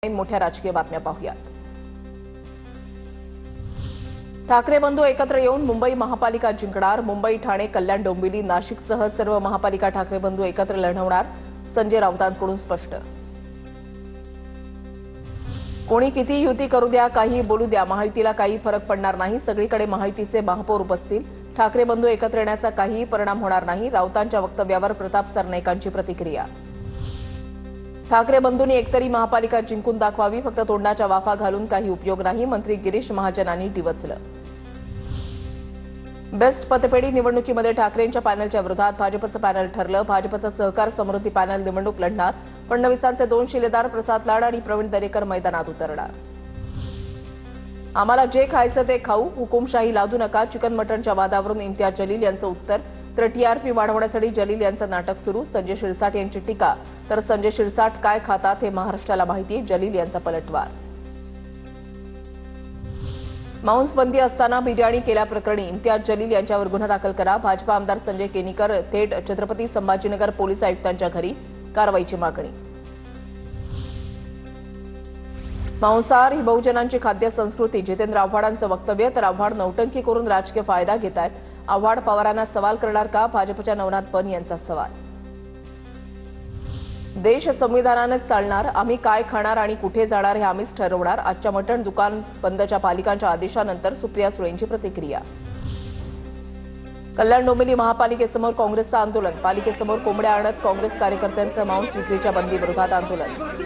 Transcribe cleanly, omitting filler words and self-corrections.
मोठ्या राजकीय बातम्या पाहूयात। ठाकरे बंधू एकत्र येऊन मुंबई महापालिका जिंकणार। मुंबई, ठाणे, कल्याण, डोंबिवली, नाशिकसह सर्व महापालिका ठाकरे बंधू एकत्र लढवणार। संजय राऊतांकडून स्पष्ट। कोणी किती युती करू द्या, काही बोलू द्या, महायुतीला काही फरक पडणार नाही। सगळीकडे महायुतीचे महापौर उपसतील। ठाकरे बंधू एकत्र येण्याचा काहीही परिणाम होणार नाही। राऊतांच्या वक्तव्यावर प्रताप सरनाईकांची प्रतिक्रिया। ठाकरे बंधूंनी एकतरी महापालिका जिंकून दाखवावी, फक्त तोंडाच्या वाफा घालून काही उपयोग नाही। मंत्री गिरीश महाजनांनी डिवचलं। बेस्ट पतपेढी निवडणुकीमध्ये ठाकरेंच्या पॅनलच्या विरोधात भाजपचं पॅनल ठरलं। भाजपचं सहकार समृद्धी पॅनल निवडणूक लढणार। फडणवीसांचे 2 शिलेदार प्रसाद लाड आणि प्रवीण दरेकर मैदानात उतरणार। आम्हाला जे खायचं ते खाऊ, हुकुमशाही लादू नका, चिकन मटणच्या वादावरून इम्तियाज जलील यांचं उत्तर। तर टीआरपी वाढवण्यासाठी जलील यांचं नाटक सुरू। संजय शिरसाट यांची टीका। तर संजय शिरसाट काय खातात हे महाराष्ट्राला माहिती, जलील यांचा पलटवार। मांसबंदी असताना बिर्याणी केल्याप्रकरणी इम्तियाज जलील यांच्यावर गुन्हा दाखल करा। भाजपा आमदार संजय केनीकर थेट छत्रपती संभाजीनगर पोलीस आयुक्तांच्या घरी, कारवाईची मागणी। मांसाहार ही बहुजनांची खाद्य संस्कृती, जितेंद्र आव्हाडांचं वक्तव्य। तर आव्हाड नौटंकी करून राजकीय फायदा घेत आहेत। आव्हाड पवारांना सवाल करणार का, भाजपच्या नवनाथ बन यांचा सवाल। देश संविधानानेच चालणार, आम्ही काय खाणार आणि कुठे जाणार हे आम्हीच ठरवणार। आजच्या मटण दुकान बंदच्या पालिकांच्या आदेशानंतर सुप्रिया सुळेंची प्रतिक्रिया। कल्याण डोंबिवली महापालिकेसमोर काँग्रेसचं आंदोलन। पालिकेसमोर कोंबड्या आणत काँग्रेस कार्यकर्त्यांचं मांस विक्रीच्या बंदीविरोधात आंदोलन।